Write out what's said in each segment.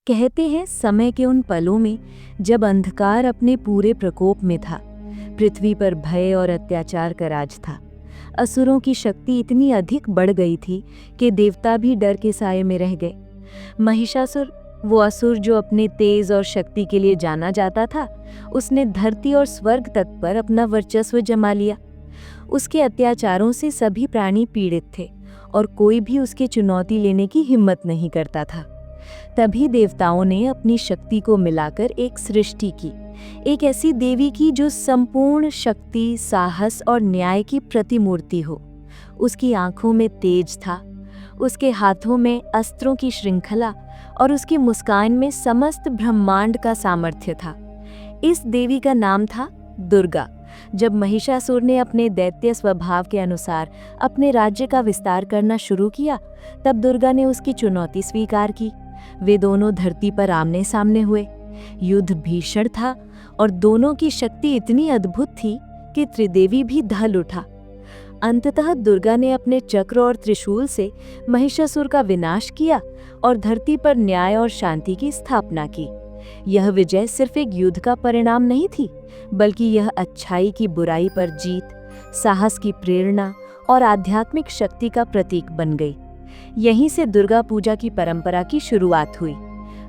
कहते हैं समय के उन पलों में जब अंधकार अपने पूरे प्रकोप में था, पृथ्वी पर भय और अत्याचार का राज था। असुरों की शक्ति इतनी अधिक बढ़ गई थी कि देवता भी डर के साये में रह गए। महिषासुर, वो असुर जो अपने तेज और शक्ति के लिए जाना जाता था, उसने धरती और स्वर्ग तक पर अपना वर्चस्व जमा लिया। उसके अत्याचारों से सभी प्राणी पीड़ित थे और कोई भी उसकी चुनौती लेने की हिम्मत नहीं करता था। तभी देवताओं ने अपनी शक्ति को मिलाकर एक सृष्टि की, एक ऐसी देवी की जो संपूर्ण शक्ति, साहस और न्याय की प्रतिमूर्ति हो। उसकी आंखों में तेज था, उसके हाथों में अस्त्रों की श्रृंखला और उसकी मुस्कान में समस्त ब्रह्मांड का सामर्थ्य था। इस देवी का नाम था दुर्गा। जब महिषासुर ने अपने दैत्य स्वभाव के अनुसार अपने राज्य का विस्तार करना शुरू किया, तब दुर्गा ने उसकी चुनौती स्वीकार की। वे दोनों धरती पर आमने सामने हुए। युद्ध भीषण था और दोनों की शक्ति इतनी अद्भुत थी कि त्रिदेवी भी ढल उठा। अंततः दुर्गा ने अपने चक्र और त्रिशूल से महिषासुर का विनाश किया और धरती पर न्याय और शांति की स्थापना की। यह विजय सिर्फ एक युद्ध का परिणाम नहीं थी, बल्कि यह अच्छाई की बुराई पर जीत, साहस की प्रेरणा और आध्यात्मिक शक्ति का प्रतीक बन गई। यहीं से दुर्गा पूजा की परंपरा की शुरुआत हुई।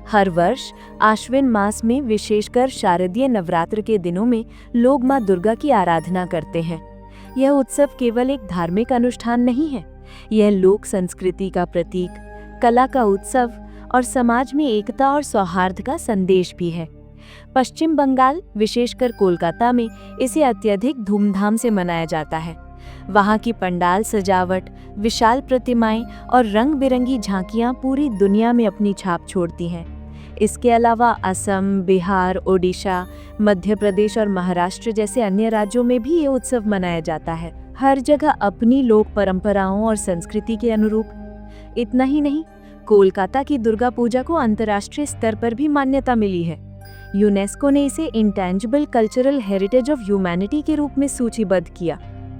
हर वर्ष आश्विन मास में, विशेषकर शारदीय नवरात्र के दिनों में, लोग मां दुर्गा की आराधना करते हैं। यह उत्सव केवल एक धार्मिक अनुष्ठान नहीं है, यह लोक संस्कृति का प्रतीक, कला का उत्सव और समाज में एकता और सौहार्द का संदेश भी है। पश्चिम बंगाल, विशेषकर कोलकाता में इसे अत्यधिक धूमधाम से मनाया जाता है। वहाँ की पंडाल सजावट, विशाल प्रतिमाएं और रंग बिरंगी झांकियां पूरी दुनिया में अपनी छाप छोड़ती हैं। इसके अलावा असम, बिहार, ओडिशा, मध्य प्रदेश और महाराष्ट्र जैसे अन्य राज्यों में भी ये उत्सव मनाया जाता है, हर जगह अपनी लोक परंपराओं और संस्कृति के अनुरूप। इतना ही नहीं, कोलकाता की दुर्गा पूजा को अंतर्राष्ट्रीय स्तर पर भी मान्यता मिली है। यूनेस्को ने इसे intangible cultural heritage of humanity के रूप में सूचीबद्ध किया।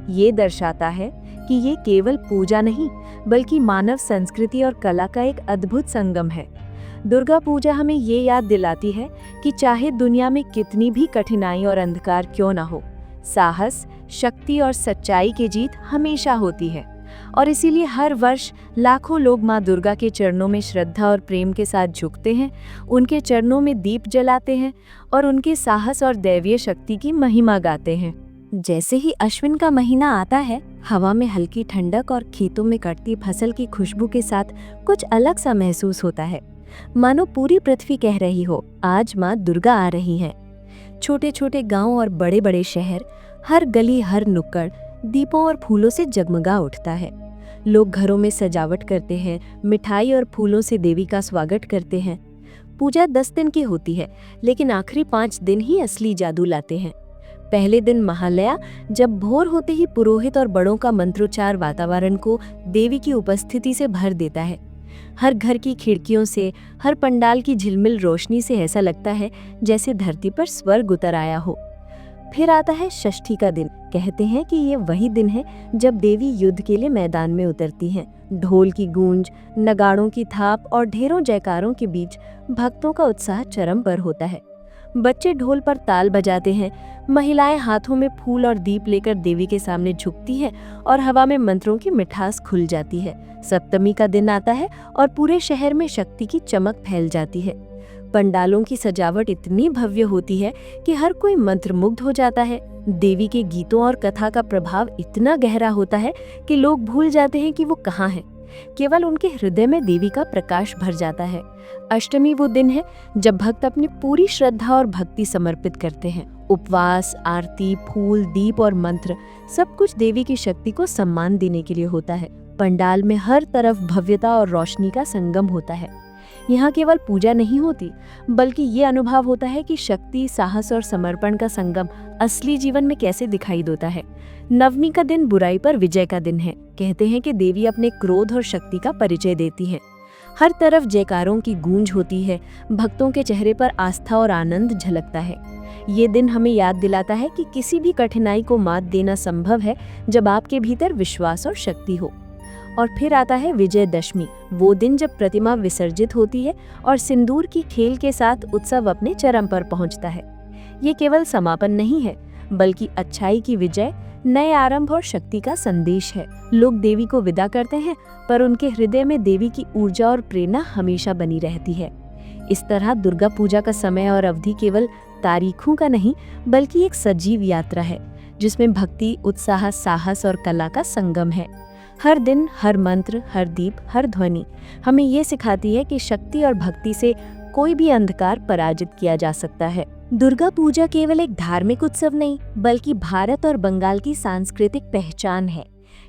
ये दर्शाता है कि ये केवल पूजा नहीं, बल्कि मानव संस्कृति और कला का एक अद्भुत संगम है। दुर्गा पूजा हमें ये याद दिलाती है कि चाहे दुनिया में कितनी भी कठिनाई और अंधकार क्यों न हो, साहस, शक्ति और सच्चाई की जीत हमेशा होती है। और इसीलिए हर वर्ष लाखों लोग माँ दुर्गा के चरणों में श्रद्धा और प्रेम के साथ झुकते हैं, उनके चरणों में दीप जलाते हैं और उनके साहस और दैवीय शक्ति की महिमा गाते हैं। जैसे ही अश्विन का महीना आता है, हवा में हल्की ठंडक और खेतों में कटती फसल की खुशबू के साथ कुछ अलग सा महसूस होता है, मानो पूरी पृथ्वी कह रही हो, आज माँ दुर्गा आ रही हैं। छोटे छोटे गांव और बड़े बड़े शहर, हर गली हर नुक्कड़ दीपों और फूलों से जगमगा उठता है। लोग घरों में सजावट करते हैं, मिठाई और फूलों से देवी का स्वागत करते हैं। पूजा 10 दिन की होती है, लेकिन आखिरी 5 दिन ही असली जादू लाते हैं। पहले दिन महालया, जब भोर होते ही पुरोहित और बड़ों का मंत्रोच्चार वातावरण को देवी की उपस्थिति से भर देता है। हर घर की खिड़कियों से, हर पंडाल की झिलमिल रोशनी से ऐसा लगता है जैसे धरती पर स्वर्ग उतर आया हो। फिर आता है षष्ठी का दिन। कहते हैं कि ये वही दिन है जब देवी युद्ध के लिए मैदान में उतरती हैं। ढोल की गूंज, नगाड़ों की थाप और ढेरों जयकारों के बीच भक्तों का उत्साह चरम पर होता है। बच्चे ढोल पर ताल बजाते हैं, महिलाएं हाथों में फूल और दीप लेकर देवी के सामने झुकती हैं और हवा में मंत्रों की मिठास खुल जाती है। सप्तमी का दिन आता है और पूरे शहर में शक्ति की चमक फैल जाती है। पंडालों की सजावट इतनी भव्य होती है कि हर कोई मंत्रमुग्ध हो जाता है। देवी के गीतों और कथा का प्रभाव इतना गहरा होता है कि लोग भूल जाते हैं कि वो कहाँ हैं। केवल उनके हृदय में देवी का प्रकाश भर जाता है। अष्टमी वो दिन है जब भक्त अपनी पूरी श्रद्धा और भक्ति समर्पित करते हैं। उपवास, आरती, फूल, दीप और मंत्र, सब कुछ देवी की शक्ति को सम्मान देने के लिए होता है। पंडाल में हर तरफ भव्यता और रोशनी का संगम होता है। यहाँ केवल पूजा नहीं होती, बल्कि ये अनुभव होता है कि शक्ति, साहस और समर्पण का संगम असली जीवन में कैसे दिखाई देता है। नवमी का दिन बुराई पर विजय का दिन है। कहते हैं कि देवी अपने क्रोध और शक्ति का परिचय देती है। हर तरफ जयकारों की गूंज होती है, भक्तों के चेहरे पर आस्था और आनंद झलकता है। ये दिन हमें याद दिलाता है कि किसी भी कठिनाई को मात देना संभव है जब आपके भीतर विश्वास और शक्ति हो। और फिर आता है विजयदशमी, वो दिन जब प्रतिमा विसर्जित होती है और सिंदूर की खेल के साथ उत्सव अपने चरम पर पहुंचता है। ये केवल समापन नहीं है, बल्कि अच्छाई की विजय, नए आरंभ और शक्ति का संदेश है। लोग देवी को विदा करते हैं, पर उनके हृदय में देवी की ऊर्जा और प्रेरणा हमेशा बनी रहती है। इस तरह दुर्गा पूजा का समय और अवधि केवल तारीखों का नहीं, बल्कि एक सजीव यात्रा है, जिसमें भक्ति, उत्साह, साहस और कला का संगम है। हर दिन, हर मंत्र, हर दीप, हर ध्वनि हमें ये सिखाती है कि शक्ति और भक्ति से कोई भी अंधकार पराजित किया जा सकता है। दुर्गा पूजा केवल एक धार्मिक उत्सव नहीं, बल्कि भारत और बंगाल की सांस्कृतिक पहचान है।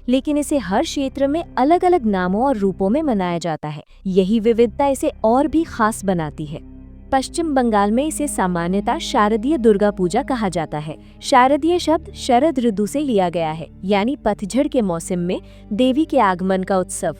लेकिन इसे हर क्षेत्र में अलग अलग नामों और रूपों में मनाया जाता है। यही विविधता इसे और भी खास बनाती है। पश्चिम बंगाल में इसे सामान्यतः शारदीय दुर्गा पूजा कहा जाता है। शारदीय शब्द शरद ऋतु से लिया गया है, यानी पतझड़ के मौसम में देवी के आगमन का उत्सव।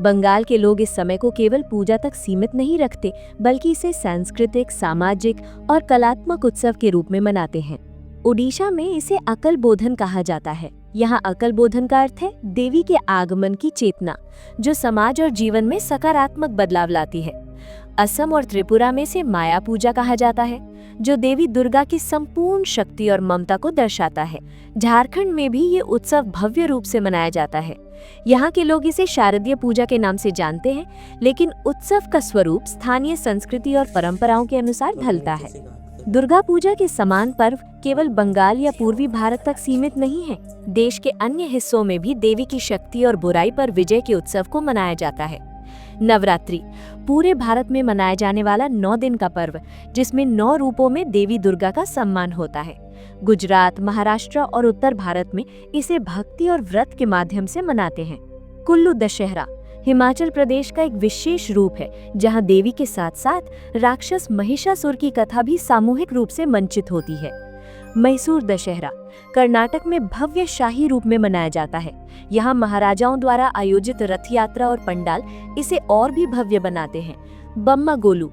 बंगाल के लोग इस समय को केवल पूजा तक सीमित नहीं रखते, बल्कि इसे सांस्कृतिक, सामाजिक और कलात्मक उत्सव के रूप में मनाते हैं। ओडिशा में इसे अकल बोधन कहा जाता है। यहाँ अकल बोधन का अर्थ है देवी के आगमन की चेतना, जो समाज और जीवन में सकारात्मक बदलाव लाती है। असम और त्रिपुरा में इसे माया पूजा कहा जाता है, जो देवी दुर्गा की संपूर्ण शक्ति और ममता को दर्शाता है। झारखंड में भी ये उत्सव भव्य रूप से मनाया जाता है। यहाँ के लोग इसे शारदीय पूजा के नाम से जानते हैं, लेकिन उत्सव का स्वरूप स्थानीय संस्कृति और परंपराओं के अनुसार ढलता है। दुर्गा पूजा के समान पर्व केवल बंगाल या पूर्वी भारत तक सीमित नहीं है। देश के अन्य हिस्सों में भी देवी की शक्ति और बुराई पर विजय के उत्सव को मनाया जाता है। नवरात्रि पूरे भारत में मनाया जाने वाला 9 दिन का पर्व, जिसमें 9 रूपों में देवी दुर्गा का सम्मान होता है। गुजरात, महाराष्ट्र और उत्तर भारत में इसे भक्ति और व्रत के माध्यम से मनाते हैं। कुल्लू दशहरा हिमाचल प्रदेश का एक विशेष रूप है, जहां देवी के साथ साथ राक्षस महिषासुर की कथा भी सामूहिक रूप से मंचित होती है। मैसूर दशहरा कर्नाटक में भव्य शाही रूप में मनाया जाता है। यहाँ महाराजाओं द्वारा आयोजित रथ यात्रा और पंडाल इसे और भी भव्य बनाते हैं। बम्मा गोलू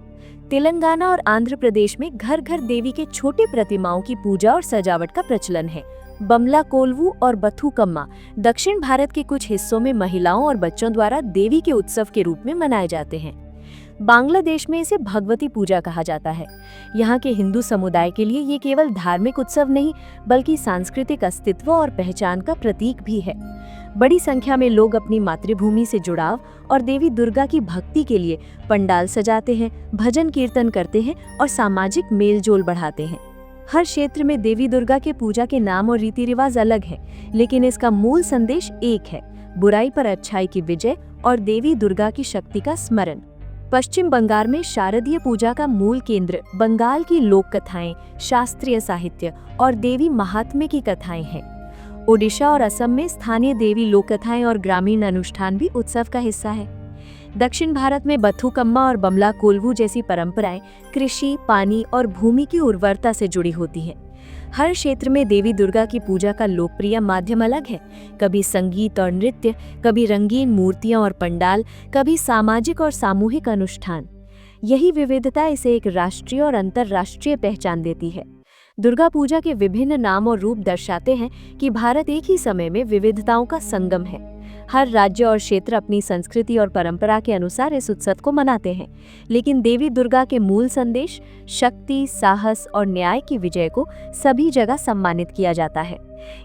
तेलंगाना और आंध्र प्रदेश में घर घर देवी के छोटे प्रतिमाओं की पूजा और सजावट का प्रचलन है। बमला कोलवू और बथुकम्मा दक्षिण भारत के कुछ हिस्सों में महिलाओं और बच्चों द्वारा देवी के उत्सव के रूप में मनाए जाते हैं। बांग्लादेश में इसे भगवती पूजा कहा जाता है। यहाँ के हिंदू समुदाय के लिए ये केवल धार्मिक उत्सव नहीं, बल्कि सांस्कृतिक अस्तित्व और पहचान का प्रतीक भी है। बड़ी संख्या में लोग अपनी मातृभूमि से जुड़ाव और देवी दुर्गा की भक्ति के लिए पंडाल सजाते हैं, भजन कीर्तन करते हैं और सामाजिक मेलजोल बढ़ाते हैं। हर क्षेत्र में देवी दुर्गा के पूजा के नाम और रीति रिवाज अलग हैं, लेकिन इसका मूल संदेश एक है: बुराई पर अच्छाई की विजय और देवी दुर्गा की शक्ति का स्मरण। पश्चिम बंगाल में शारदीय पूजा का मूल केंद्र बंगाल की लोक कथाएं, शास्त्रीय साहित्य और देवी महात्म्य की कथाएं हैं। ओडिशा और असम में स्थानीय देवी लोक कथाएं और ग्रामीण अनुष्ठान भी उत्सव का हिस्सा है। दक्षिण भारत में बथुकम्मा और बमला कोलवू जैसी परंपराएं कृषि, पानी और भूमि की उर्वरता से जुड़ी होती हैं। हर क्षेत्र में देवी दुर्गा की पूजा का लोकप्रिय माध्यम अलग है। कभी संगीत और नृत्य, कभी रंगीन मूर्तियां और पंडाल, कभी सामाजिक और सामूहिक अनुष्ठान। यही विविधता इसे एक राष्ट्रीय और अंतर्राष्ट्रीय पहचान देती है। दुर्गा पूजा के विभिन्न नाम और रूप दर्शाते हैं कि भारत एक ही समय में विविधताओं का संगम है। हर राज्य और क्षेत्र अपनी संस्कृति और परंपरा के अनुसार इस उत्सव को मनाते हैं, लेकिन देवी दुर्गा के मूल संदेश शक्ति, साहस और न्याय की विजय को सभी जगह सम्मानित किया जाता है।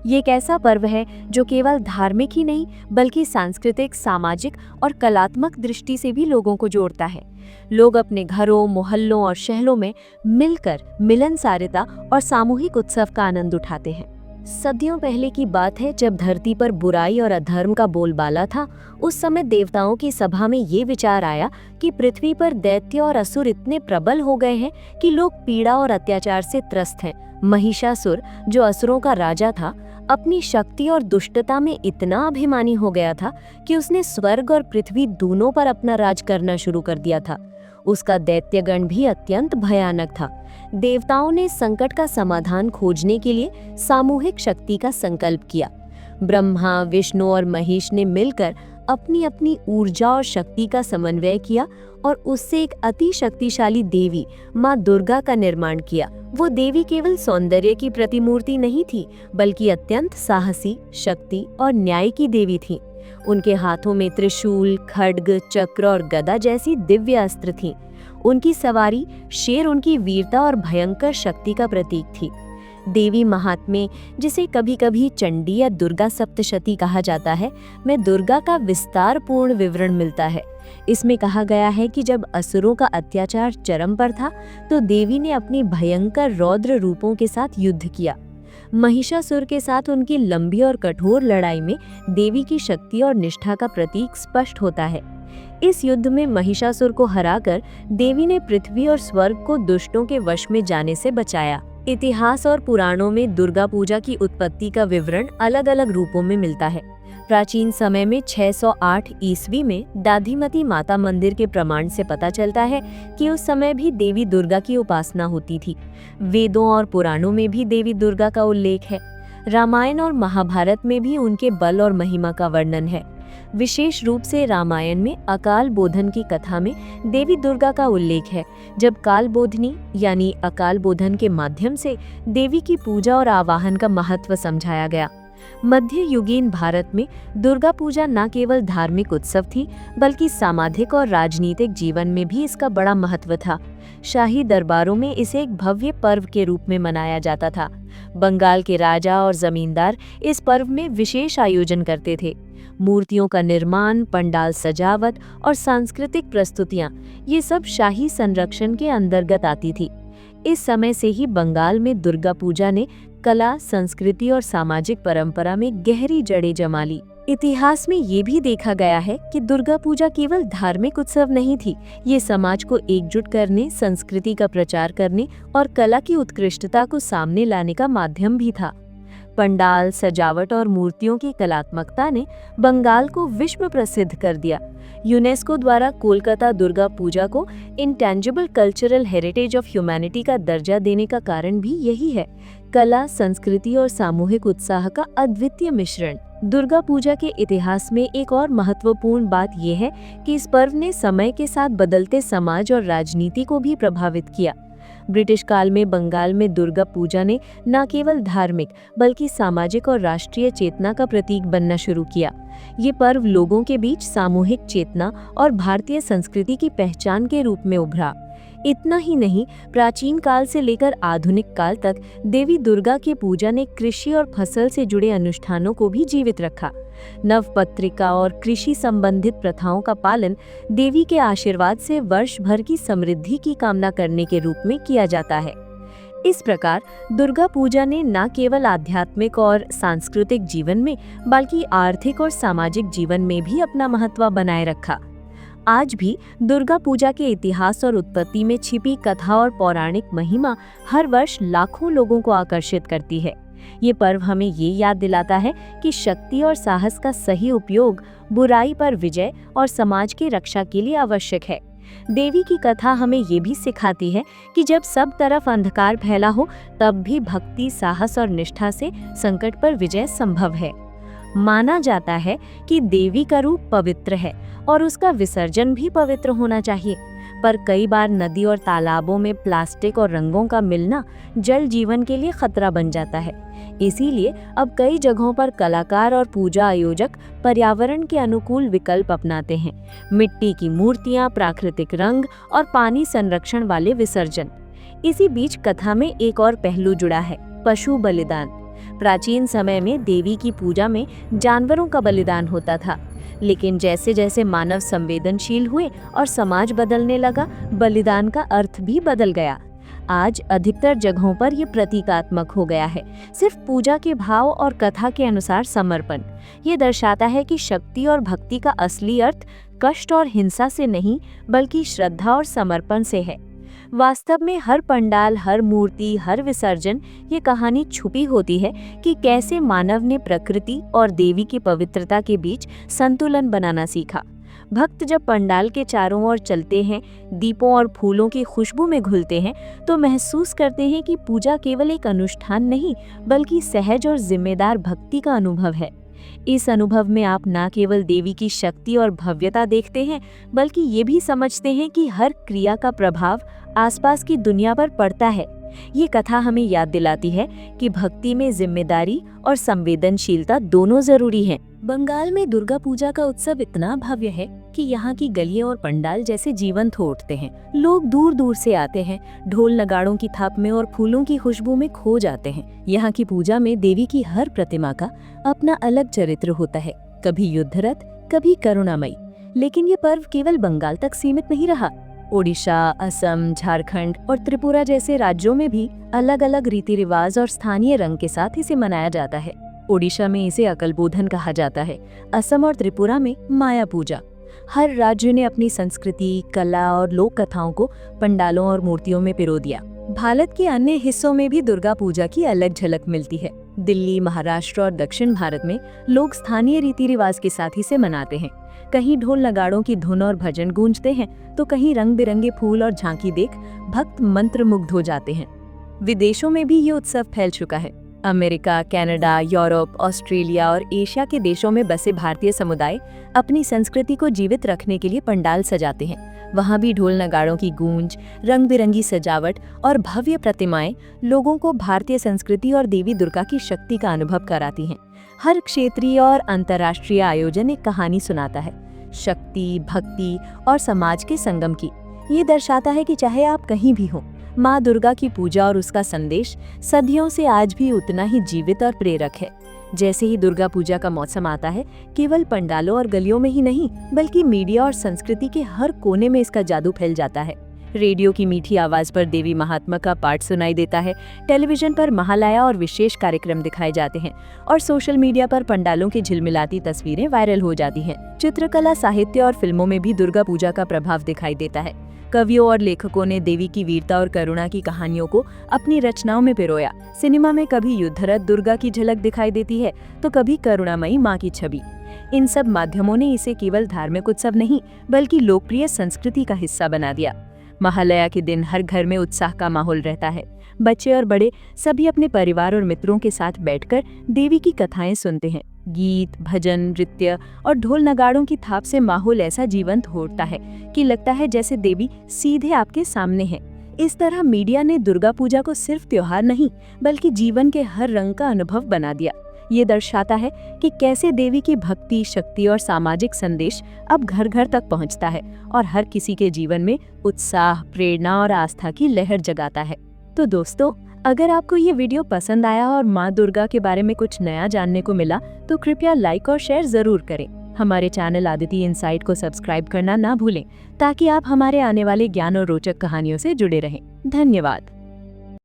ये एक ऐसा पर्व है जो केवल धार्मिक ही नहीं, बल्कि सांस्कृतिक, सामाजिक और कलात्मक दृष्टि से भी लोगों को जोड़ता है। लोग अपने घरों, मोहल्लों और शहरों में मिलकर मिलनसारता और सामूहिक उत्सव का आनंद उठाते हैं। सदियों पहले की बात है, जब धरती पर बुराई और अधर्म का बोलबाला था। उस समय देवताओं की सभा में ये विचार आया कि पृथ्वी पर दैत्य और असुर इतने प्रबल हो गए हैं कि लोग पीड़ा और अत्याचार से त्रस्त हैं। महिषासुर, जो असुरों का राजा था, अपनी शक्ति और दुष्टता में इतना अभिमानी हो गया था कि उसने स्वर्ग और पृथ्वी दोनों पर अपना राज करना शुरू कर दिया था। उसका दैत्यगण भी अत्यंत भयानक था। देवताओं ने संकट का समाधान खोजने के लिए सामूहिक शक्ति का संकल्प किया। ब्रह्मा, विष्णु और महेश ने मिलकर अपनी अपनी ऊर्जा और शक्ति का समन्वय किया और उससे एक अति शक्तिशाली देवी माँ दुर्गा का निर्माण किया। वो देवी केवल सौंदर्य की प्रतिमूर्ति नहीं थी, बल्कि अत्यंत साहसी, शक्ति और न्याय की देवी थी। उनके हाथों में त्रिशूल, खड्ग, चक्र और गदा जैसी दिव्य अस्त्र थीं। उनकी सवारी शेर उनकी वीरता और भयंकर शक्ति का प्रतीक थी। देवी महात्म्य, जिसे कभी कभी चंडी या दुर्गा सप्तशती कहा जाता है, में दुर्गा का विस्तार पूर्ण विवरण मिलता है। इसमें कहा गया है कि जब असुरों का अत्याचार चरम पर था तो देवी ने अपनी भयंकर रौद्र रूपों के साथ युद्ध किया। महिषासुर के साथ उनकी लंबी और कठोर लड़ाई में देवी की शक्ति और निष्ठा का प्रतीक स्पष्ट होता है। इस युद्ध में महिषासुर को हराकर देवी ने पृथ्वी और स्वर्ग को दुष्टों के वश में जाने से बचाया। इतिहास और पुराणों में दुर्गा पूजा की उत्पत्ति का विवरण अलग अलग रूपों में मिलता है। प्राचीन समय में 608 ईस्वी में दाधिमती माता मंदिर के प्रमाण से पता चलता है कि उस समय भी देवी दुर्गा की उपासना होती थी। वेदों और पुराणों में भी देवी दुर्गा का उल्लेख है। रामायण और महाभारत में भी उनके बल और महिमा का वर्णन है। विशेष रूप से रामायण में अकाल बोधन की कथा में देवी दुर्गा का उल्लेख है, जब काल बोधनी यानी अकाल बोधन के माध्यम से देवी की पूजा और आवाहन का महत्व समझाया गया। मध्य युगीन भारत में दुर्गा पूजा न केवल धार्मिक उत्सव थी, बल्कि सामाजिक और राजनीतिक जीवन में भी इसका बड़ा महत्व था। शाही दरबारों में इसे एक भव्य पर्व के रूप में मनाया जाता था। बंगाल के राजा और जमींदार इस पर्व में विशेष आयोजन करते थे। मूर्तियों का निर्माण, पंडाल सजावट और सांस्कृतिक प्रस्तुतियां, ये सब शाही संरक्षण के अंतर्गत आती थी। इस समय से ही बंगाल में दुर्गा पूजा ने कला, संस्कृति और सामाजिक परंपरा में गहरी जड़ें जमा ली। इतिहास में ये भी देखा गया है कि दुर्गा पूजा केवल धार्मिक उत्सव नहीं थी, ये समाज को एकजुट करने, संस्कृति का प्रचार करने और कला की उत्कृष्टता को सामने लाने का माध्यम भी था। पंडाल, सजावट और मूर्तियों की कलात्मकता ने बंगाल को विश्व प्रसिद्ध कर दिया। यूनेस्को द्वारा कोलकाता दुर्गा पूजा को intangible cultural heritage of humanity का दर्जा देने का कारण भी यही है। कला, संस्कृति और सामूहिक उत्साह का अद्वितीय मिश्रण। दुर्गा पूजा के इतिहास में एक और महत्वपूर्ण बात यह है कि इस पर्व ने समय के साथ बदलते समाज और राजनीति को भी प्रभावित किया। ब्रिटिश काल में बंगाल में दुर्गा पूजा ने न केवल धार्मिक बल्कि सामाजिक और राष्ट्रीय चेतना का प्रतीक बनना शुरू किया। ये पर्व लोगों के बीच सामूहिक चेतना और भारतीय संस्कृति की पहचान के रूप में उभरा। इतना ही नहीं, प्राचीन काल से लेकर आधुनिक काल तक देवी दुर्गा की पूजा ने कृषि और फसल से जुड़े अनुष्ठानों को भी जीवित रखा। नवपत्रिका और कृषि संबंधित प्रथाओं का पालन देवी के आशीर्वाद से वर्ष भर की समृद्धि की कामना करने के रूप में किया जाता है। इस प्रकार दुर्गा पूजा ने न केवल आध्यात्मिक और सांस्कृतिक जीवन में बल्कि आर्थिक और सामाजिक जीवन में भी अपना महत्व बनाए रखा। आज भी दुर्गा पूजा के इतिहास और उत्पत्ति में छिपी कथा और पौराणिक महिमा हर वर्ष लाखों लोगों को आकर्षित करती है। ये पर्व हमें ये याद दिलाता है कि शक्ति और साहस का सही उपयोग बुराई पर विजय और समाज की रक्षा के लिए आवश्यक है। देवी की कथा हमें ये भी सिखाती है कि जब सब तरफ अंधकार फैला हो, तब भी भक्ति, साहस और निष्ठा से संकट पर विजय संभव है। माना जाता है कि देवी का रूप पवित्र है और उसका विसर्जन भी पवित्र होना चाहिए, पर कई बार नदी और तालाबों में प्लास्टिक और रंगों का मिलना जल जीवन के लिए खतरा बन जाता है। इसीलिए अब कई जगहों पर कलाकार और पूजा आयोजक पर्यावरण के अनुकूल विकल्प अपनाते हैं। मिट्टी की मूर्तियां, प्राकृतिक रंग और पानी संरक्षण वाले विसर्जन। इसी बीच कथा में एक और पहलू जुड़ा है, पशु बलिदान। प्राचीन समय में देवी की पूजा में जानवरों का बलिदान होता था, लेकिन जैसे जैसे मानव संवेदनशील हुए और समाज बदलने लगा, बलिदान का अर्थ भी बदल गया। आज अधिकतर जगहों पर यह प्रतीकात्मक हो गया है, सिर्फ पूजा के भाव और कथा के अनुसार समर्पण। ये दर्शाता है कि शक्ति और भक्ति का असली अर्थ कष्ट और हिंसा से नहीं, बल्कि श्रद्धा और समर्पण से है। वास्तव में हर पंडाल, हर मूर्ति, हर विसर्जन, ये कहानी छुपी होती है कि कैसे मानव ने प्रकृति और देवी की पवित्रता के बीच संतुलन बनाना सीखा। भक्त जब पंडाल के चारों ओर चलते हैं, दीपों और फूलों की खुशबू में घुलते हैं, तो महसूस करते हैं कि पूजा केवल एक अनुष्ठान नहीं, बल्कि सहज और जिम्मेदार भक्ति का अनुभव है। इस अनुभव में आप न केवल देवी की शक्ति और भव्यता देखते हैं, बल्कि ये भी समझते हैं कि हर क्रिया का प्रभाव आसपास की दुनिया पर पड़ता है। ये कथा हमें याद दिलाती है कि भक्ति में जिम्मेदारी और संवेदनशीलता दोनों जरूरी हैं। बंगाल में दुर्गा पूजा का उत्सव इतना भव्य है कि यहाँ की गलियां और पंडाल जैसे जीवंत हो उठते हैं। लोग दूर दूर से आते हैं, ढोल नगाड़ों की थाप में और फूलों की खुशबू में खो जाते हैं। यहाँ की पूजा में देवी की हर प्रतिमा का अपना अलग चरित्र होता है, कभी युद्धरत, कभी करुणामयी। लेकिन ये पर्व केवल बंगाल तक सीमित नहीं रहा। ओडिशा, असम, झारखंड और त्रिपुरा जैसे राज्यों में भी अलग अलग रीति रिवाज और स्थानीय रंग के साथ इसे मनाया जाता है। ओडिशा में इसे अकलबोधन कहा जाता है, असम और त्रिपुरा में माया पूजा। हर राज्य ने अपनी संस्कृति, कला और लोक कथाओं को पंडालों और मूर्तियों में पिरो दिया। भारत के अन्य हिस्सों में भी दुर्गा पूजा की अलग झलक मिलती है। दिल्ली, महाराष्ट्र और दक्षिण भारत में लोग स्थानीय रीति रिवाज के साथ इसे मनाते हैं। कहीं ढोल नगाड़ों की धुन और भजन गूंजते हैं, तो कहीं रंग बिरंगे फूल और झांकी देख भक्त मंत्रमुग्ध हो जाते हैं। विदेशों में भी ये उत्सव फैल चुका है। अमेरिका, कनाडा, यूरोप, ऑस्ट्रेलिया और एशिया के देशों में बसे भारतीय समुदाय अपनी संस्कृति को जीवित रखने के लिए पंडाल सजाते हैं। वहाँ भी ढोल नगाड़ों की गूंज, रंग बिरंगी सजावट और भव्य प्रतिमाएं लोगों को भारतीय संस्कृति और देवी दुर्गा की शक्ति का अनुभव कराती हैं। हर क्षेत्रीय और अंतर्राष्ट्रीय आयोजन एक कहानी सुनाता है, शक्ति, भक्ति और समाज के संगम की। ये दर्शाता है कि चाहे आप कहीं भी हों, माँ दुर्गा की पूजा और उसका संदेश सदियों से आज भी उतना ही जीवित और प्रेरक है। जैसे ही दुर्गा पूजा का मौसम आता है, केवल पंडालों और गलियों में ही नहीं, बल्कि मीडिया और संस्कृति के हर कोने में इसका जादू फैल जाता है। रेडियो की मीठी आवाज पर देवी महात्मा का पाठ सुनाई देता है, टेलीविजन पर महालया और विशेष कार्यक्रम दिखाए जाते हैं और सोशल मीडिया पर पंडालों की झिलमिलाती तस्वीरें वायरल हो जाती हैं। चित्रकला, साहित्य और फिल्मों में भी दुर्गा पूजा का प्रभाव दिखाई देता है। कवियों और लेखकों ने देवी की वीरता और करुणा की कहानियों को अपनी रचनाओं में पिरोया। सिनेमा में कभी युद्धरत दुर्गा की झलक दिखाई देती है, तो कभी करुणामयी माँ की छवि। इन सब माध्यमों ने इसे केवल धार्मिक उत्सव नहीं, बल्कि लोकप्रिय संस्कृति का हिस्सा बना दिया। महालया के दिन हर घर में उत्साह का माहौल रहता है। बच्चे और बड़े सभी अपने परिवार और मित्रों के साथ बैठकर देवी की कथाएं सुनते हैं। गीत, भजन, नृत्य और ढोल नगाड़ों की थाप से माहौल ऐसा जीवंत होता है कि लगता है जैसे देवी सीधे आपके सामने है। इस तरह मीडिया ने दुर्गा पूजा को सिर्फ त्योहार नहीं, बल्कि जीवन के हर रंग का अनुभव बना दिया। ये दर्शाता है कि कैसे देवी की भक्ति, शक्ति और सामाजिक संदेश अब घर घर तक पहुंचता है और हर किसी के जीवन में उत्साह, प्रेरणा और आस्था की लहर जगाता है। तो दोस्तों, अगर आपको ये वीडियो पसंद आया और माँ दुर्गा के बारे में कुछ नया जानने को मिला, तो कृपया लाइक और शेयर जरूर करें। हमारे चैनल आदिति इनसाइट को सब्सक्राइब करना ना भूलें, ताकि आप हमारे आने वाले ज्ञान और रोचक कहानियों से जुड़े रहें। धन्यवाद।